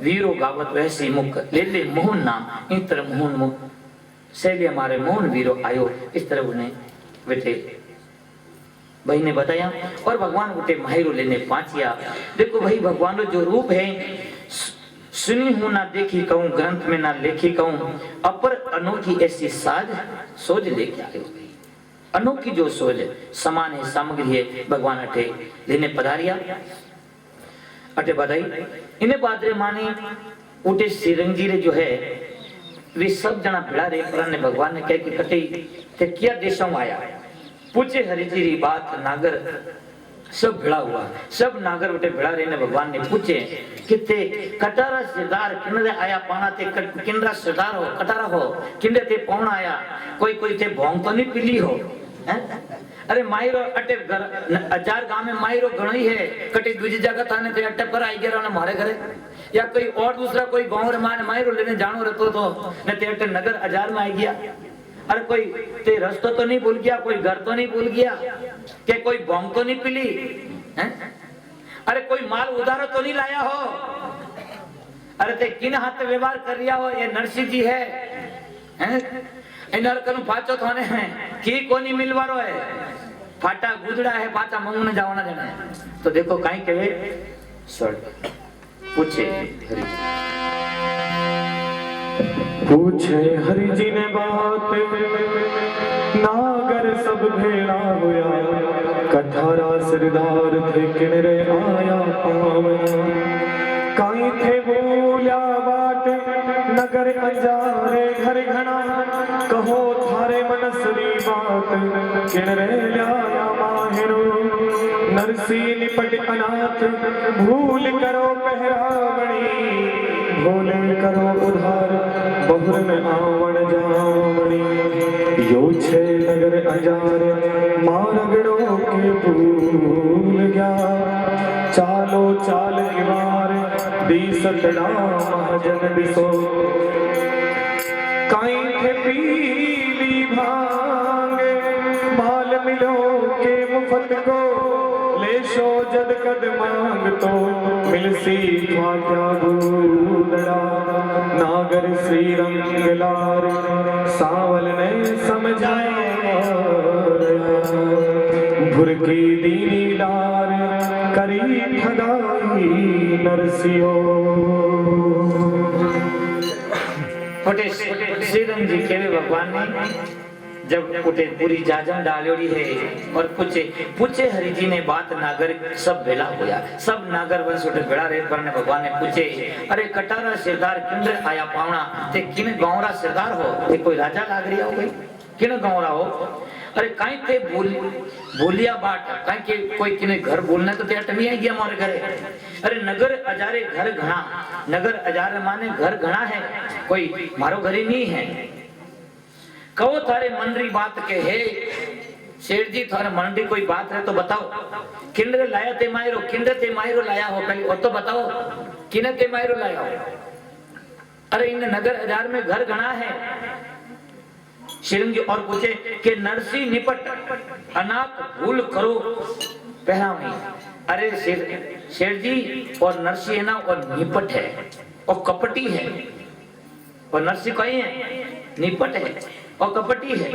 वीरो गावत वैसी मुख ले ले मोहन नाम इस तरह मोहन शैली हमारे मोहन वीरो आयो इस तरह उन्हें बेटे भाई ने बताया। और भगवान उठे माहिरो लेने पहुंचिया। देखो भाई भगवान जो रूप है सुनी हूं ना देखी कहूं ग्रंथ में ना लेखी कहूं अपर अनोखी ऐसी साज सोच लेके आयो। अनोखी जो सोच समान है सामग्री है भगवान अठे लेने पधारिया। अटे बधाई इन्हें बादरे माने उठे सिरंगी रे जो है वे सब जना भिड़ा रे पर ने भगवान ने कह कि कटे ते क्या देशों आया पूछे हरिजी री बात नागर सब भिड़ा हुआ। सब नागर उठे भिड़ा रे ने भगवान ने पूछे कि ते कटारा सरदार किनरे आया पाना ते किनरा सरदार हो कटारा हो किंदे ते पौना आया कोई कोई ते भोंग तो नहीं पिली हो हैं? अरे मायरो अटे घर हजार गांव में मायरो घणी है कटी दूसरी जगह थाने ते अटे पर आई गया मारे घरे या कोई और दूसरा कोई गांव रे माने मायरो लेने जानो रहतो तो ने ते अटे नगर हजार में आई गया। अरे कोई ते रास्ता तो नहीं भूल गया कोई घर तो नहीं भूल गया के कोई भोंग तो नहीं पिली हैं? अरे कोई माल उधार तो नहीं लाया हो। अरे ते किन हाथ व्यवहार कर रिया हो ये नरसिंह जी है हैं? इनर कनु पाचो थाने है की कोनी मिलवारो है फाटा गुदड़ा है पाचा मंगने जावना जने। तो देखो काई कहे सर पूछे हरि जी ने बात नागर सब भेड़ा होया कठारा सरदार थे किनरे आया पावना काई थे बोल्या बाट नगर अंजारे घर घना कहो थारे मनसरी बात किनरे लाया माहिरो नरसी निपट अनाथ भूल करो पहरावणी भोले करो उधार बहुर में आवण जावणी यो छे नगर अंजार मारगड़ो के भूल गया चालो चाल किवार दी सतड़ा महाजन दिसो काई थे पीली भांगे माल मिलो के मुफत को लेशो जद कद मांग तो मिलसी क्या दूदड़ा नागर श्री रंग लार सावल ने समझाया भुरकी दीनी लार करी ठगाई नरसियो। श्रीरंग जी केवे भगवान ने जब उठे पूरी जाजम डालोड़ी है और पूछे हरि जी ने बात नागर सब भेला होया। सब नागर वंश उठे भेड़ा रे पर ने भगवान ने पूछे अरे कटारा सरदार किंदर आया पावना ते किन गांवरा सरदार हो ते कोई राजा लाग रिया हो भाई किन गांवरा हो। अरे काई ते बोलिया बाट काई के कोई किने घर बोलना तो ते अटमी आई गया हमारे घरे। अरे नगर अजारे घर घना नगर अजारे माने घर घना है कोई मारो घर ही नहीं है। कहो थारे मंडरी बात के है शेर जी थारे मंडरी कोई बात है तो बताओ किंडरे लाया ते मायरो किंडरे ते मायरो लाया हो कहीं और तो बताओ किने ते मायरो लाया हो। अरे इन नगर हजार में घर घना है। शेरंग जी और पूछे कि नरसी निपट अनाथ भूल करो पहरावनी। अरे शेर जी और नरसी है ना और निपट है और कपटी है और नरसी कहीं है निपट है और कपटी है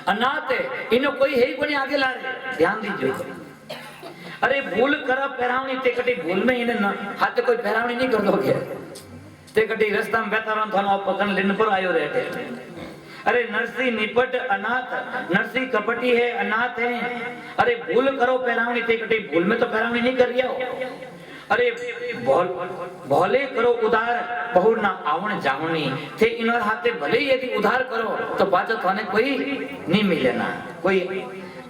अनाथ है इन्हें कोई है ही कोई आगे ला रहे ध्यान दीजिए। अरे भूल करा पहरावनी ते कटी भूल में इन्हें हाथ कोई पहरावनी नहीं कर दोगे ते कटी रास्ता में बेहतर थानो पकड़ लेने पर आयो रहते। अरे नरसी निपट अनाथ नरसी कपटी है अनाथ है। अरे भूल करो पहरावनी ते कटी भूल में तो पहरावनी नहीं कर रिया हो। अरे भोले करो उधार बहु ना आवण जावनी थे इनर हाथे भले ही यदि उधार करो तो पाछो थाने कोई नहीं मिले ना कोई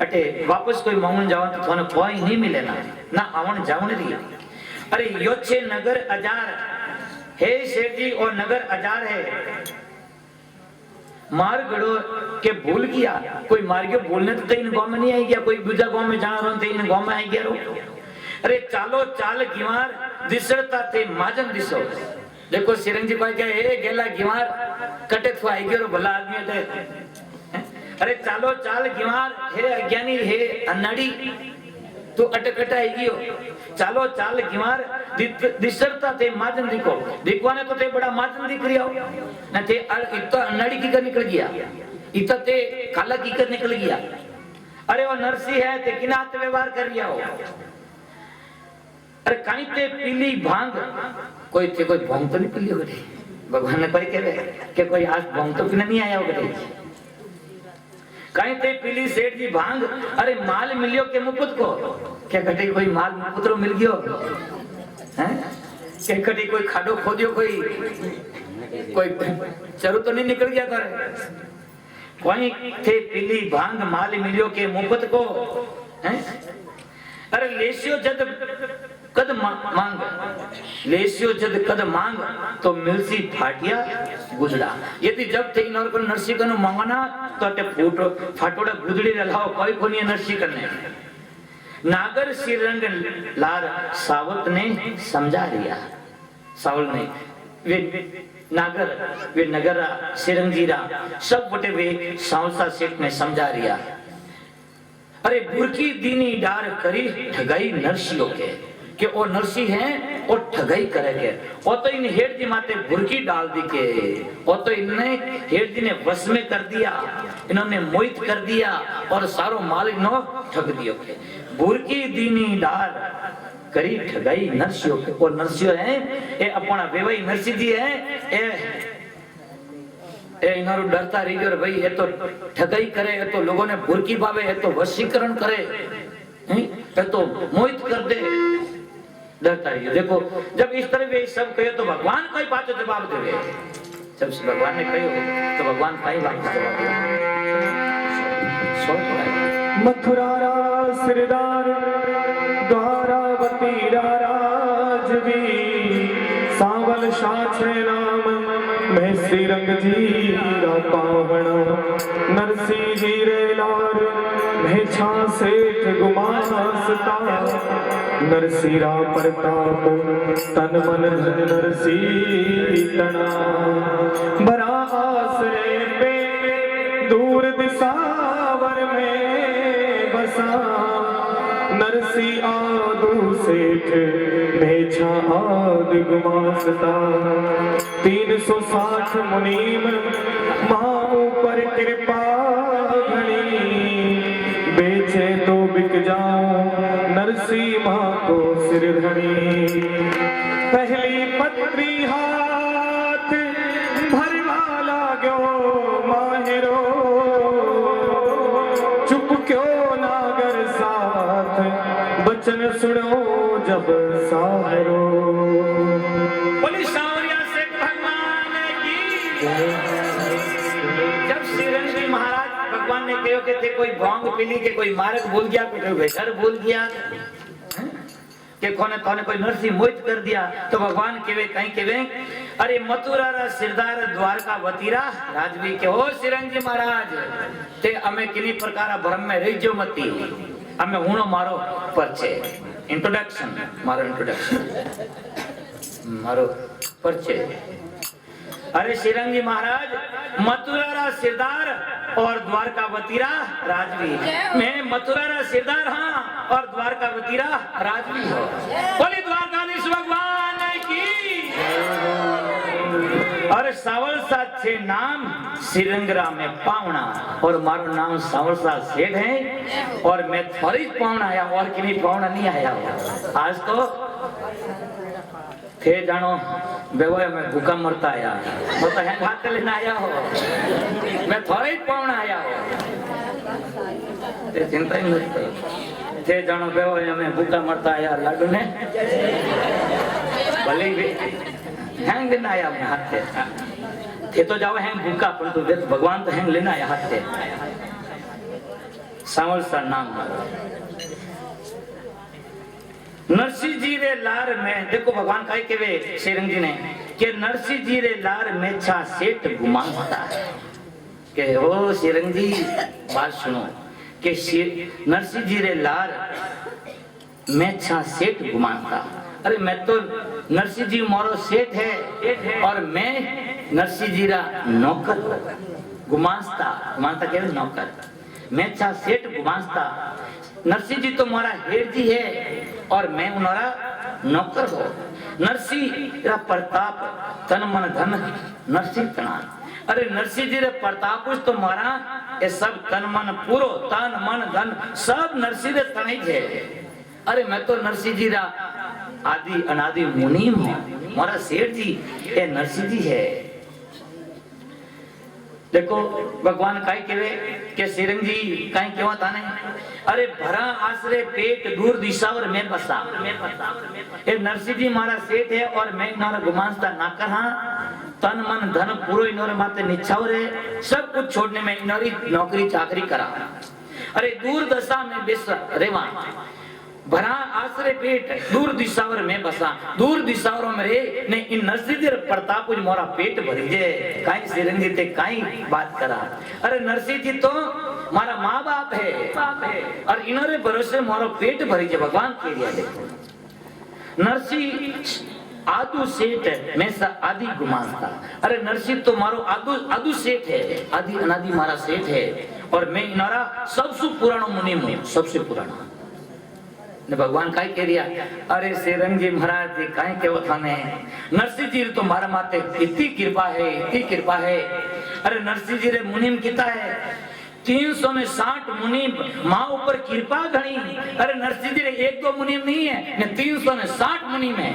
अटे वापस कोई मांगण जाओ तो थाने कोई नहीं मिले ना आवण जावण री। अरे यो छे नगर अजार हे शेर जी और नगर अजार है मार गड़ो के भूल गया कोई मार गयो भूलने तो इन गांव में नहीं आई गया कोई दूसरा गांव में जाना रो इन गांव में आई गया रो। अरे चालो चाल गिवार दिसरता थे माजन दिसो। देखो सिरंग जी भाई क्या ए गेला गिवार कटे तो आई गयो भला आदमी थे। अरे चालो चाल गिवार हे अज्ञानी हे अन्नाड़ी तो अटकटाई गयो चालो चाल गिवार दिसरता ते माजन दिखो दिखवाने तो ते बड़ा माजन दिख रिया न ते इतना अनाड़ी की कर निकल गया इतना ते काला की कर निकल गया अरे वो नरसी है ते किनात व्यवहार कर रिया हो अरे कहीं ते पीली भांग कोई भांग तो नहीं पी लियो गए भगवान ने कोई कहे कि कोई आज भांग तो पीने नहीं आया हो गए कहीं ते पीली सेठ जी भांग अरे माल मिलियो के मुकुट को क्या घटे कोई माल मुकुतरो मिल गयो हैं क्या घटे कोई खाडो खोदियो कोई चरू तो नहीं निकल गया तारे कोई थे पीली भांग माल मिलियो के मुकुट को हैं अरे लेसियो जद कद मांग लेसियो जद कद मांग तो मिलसी फाटिया गुजड़ा यदि जब थे इन को नरसी कनु मांगना तो अटे फूटो फाटोड़ा गुजड़ी रलाओ कोई कोनी नरसी करने नागर श्रीरंग लार सावत ने समझा दिया सावल ने वे नागर वे नगरा श्रीरंगीरा सब बटे वे सावसा सेठ ने समझा रिया अरे बुरकी दीनी डार करी ठगाई नरसियों के कि वो नरसी हैं और ठगाई करेंगे वो तो इन हेड जी माते बुरकी डाल दी के वो तो इनने हेड जी ने वश में कर दिया इन्होंने मोहित कर दिया और सारो माल इनो ठग दियो के बुरकी दीनी डार करी ठगाई नरसियों के और नरसियों हैं ये अपना वेवाई नरसी जी है ए इनारो डरता रही गयो भाई ये तो ठगाई करे ये तो लोगों ने बुरकी पावे ये तो वशीकरण करे ये तो मोहित कर दे डरता रही देखो जब इस तरह वे सब कहे तो भगवान कोई बात जवाब देवे जब भगवान ने कहो तो भगवान काई वापस जवाब दे मथुरा सिरदार द्वारावती राजवी सावल शाछे नाम मैं श्रीरंग जी रा पावना नरसी जी रे लार मैं छा सेठ गुमासता नरसीरा प्रताप तन मन धन नरसी तना बरा आसरे पे दूर दिसावर में बसा नरसी आदू सेठ भेछा आद गुमासता 360 मुनीम माँ पर कृपा घनी बेचे तो बिक जाऊं नरसी माँ को सिर धनी पहली पत्री हाथ भरवा लागो माहिरो चुप क्यों नागर साथ बचन सुनो जब साहरो बोली सावरिया से भगवान की जब श्रीरंग महाराज भगवान ने कहो कि थे कोई भांग पीली के कोई मार्ग भूल गया कोई घर भूल गया के कोने कोई नरसी मोहित कर दिया तो भगवान केवे कहीं केवे अरे मथुरा रा सिरदार द्वारका वतीरा राजवी के हो श्रीरंग महाराज ते अमे किनी प्रकार भ्रम में रही जो मती अमे हुणो मारो परचे इंट्रोडक्शन मारो परचे अरे श्रीरंग महाराज मथुरा रा सिरदार और द्वारका वतीरा राजवी मैं मथुरा रा सिरदार हाँ और द्वारका वतीरा राजवी हो बोले द्वारकाधीश भगवान की और सावल साथ छे नाम श्रीरंगरा में पावना और मारो नाम सावल साथ सेठ है और मैं थोड़ी पावना आया और किनी पावना नहीं आया आज तो थे जानो बेवय में भूखा मरता आया वो तो है भाग लेना आया हो मैं थोड़ा ही पावना आया हो ते चिंता ही मत करो थे जानो बेवय में भूखा मरता आया लाडू ने भले भी हैंग लेना आया मैं हाथ थे तो जाओ हैंग भूखा पर तो देख भगवान तो हैंग लेना आया हाथ थे सावल सा नाम नरसी जी रे लार में देखो भगवान का के वे श्रीरंग जी ने कि नरसी जी रे लार में छा सेठ घुमाता है कि ओ श्रीरंग जी बात सुनो कि नरसी जी रे लार में छा सेठ घुमाता अरे मैं तो नरसी जी मोरो सेठ है और मैं नरसी जी रा नौकर घुमास्ता के नौकर मैं छा सेठ घुमास्ता नरसिंह जी तो मारा हेर जी है और मैं उनरा नौकर हो। नरसिंह रा प्रताप तन मन धन नरसिंह तना। अरे नरसिंह जी रे प्रताप तो मारा ये सब तन मन पूरो तन मन धन सब नरसिंह रे तने थे। अरे मैं तो नरसिंह जी रा आदि अनादि मुनीम हूँ। मारा सेठ जी ये नरसिंह जी है। देखो भगवान काई केवे के सिरंग जी काई केवा ताने। अरे भरा आसरे पेट दूर दिशावर में बसा। ये नरसिंह जी मारा सेठ है और मैं इन्होंने गुमांसता ना करा। तन मन धन पूरो इन्होंने माते निछावर है। सब कुछ छोड़ने में इन्होंने नौकरी चाकरी करा। अरे दूर दशा में बेस रेवा भरा आसरे पेट दूर दिशावर में बसा। दूर दिशावरों में रे ने इन नरसिंह जी प्रताप जी मोरा पेट भरी जे काई सिरंग जी ते काई बात करा। अरे नरसिंह जी तो मारा माँ बाप है और इन्होंने भरोसे मोरा पेट भरी जे भगवान के लिए। देखो नरसिंह आदु सेठ में सा आदि गुमास्ता। अरे नरसिंह तो मारो आदु सेठ है, आदि अनादि मारा सेठ है और मैं इनारा सबसे पुराना मुनि हूँ, सबसे पुराना। ने भगवान काई कह दिया। अरे सिरंग जी महाराज जी काई के थाने नरसिंह जी तो मारा माते इतनी कृपा है, इतनी कृपा है। अरे नरसिंह जी रे मुनिम किता है 360 मुनिम माँ ऊपर कृपा घनी। अरे नरसिंह जी रे एक दो मुनिम नहीं है ने 360 मुनिम है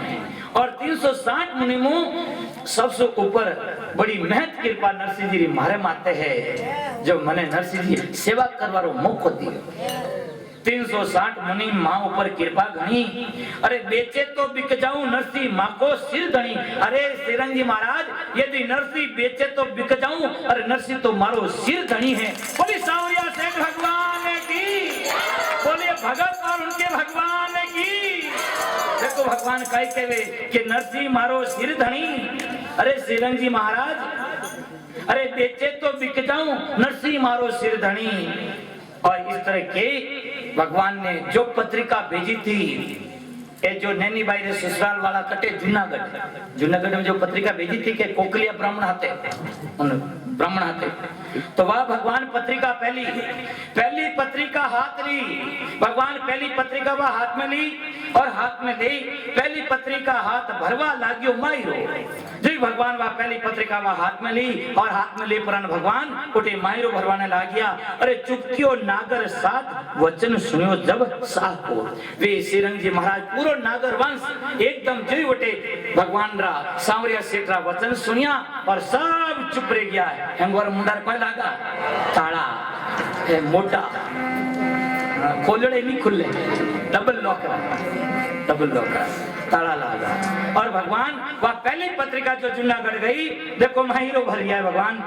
और 360 मुनिमों सबसे ऊपर बड़ी महत कृपा नरसिंह जी मारे माते है जो मने नरसिंह जी सेवा करवारो मौको दियो। 360 मुनि माँ ऊपर कृपा घनी। अरे बेचे तो बिक जाऊं नरसिंह माँ को सिर धनी। अरे सिरंग जी महाराज यदि नरसिंह बेचे तो बिक जाऊं। अरे नरसिंह तो मारो सिर धनी है। बोली सावरिया सेठ भगवान की, बोले भगत और उनके भगवान की। देखो भगवान कहे केवे कि नरसिंह मारो सिर धनी। अरे सिरंग जी महाराज अरे बेचे तो बिक जाऊं नरसिंह मारो सिर धनी। और इस तरह के भगवान ने जो पत्रिका भेजी थी ये जो नैनी बाई रे ससुराल वाला कटे जूनागढ़ में जो पत्रिका भेजी थी कि कोकलिया ब्राह्मण आते उन ब्राह्मण आते तो वह भगवान पत्रिका पहली पत्रिका हाथ ली। भगवान पहली पत्रिका वह हाथ में ली और हाथ में ले पहली पत्रिका हाथ भरवा लाग्यो मायरो। जी भगवान वह पहली पत्रिका वह हाथ में ली और हाथ में ले पुराण भगवान उठे मायरो भरवाने लाग गया। अरे चुपकियो नागर साथ वचन सुनियो जब साह को वे सिरंग जी महाराज पूरो नागर वंश एकदम जोई उठे भगवान रा सांवरिया सेठ रा वचन सुनिया और सब चुप रह गया। हेंगवर मुंडार कोई लागा ताला है मोटा खोलड़े नहीं खुले डबल लॉक ताला लागा। और भगवान वह पहली पत्रिका जो जूनागढ़ गई देखो माहिरो भर गया भगवान।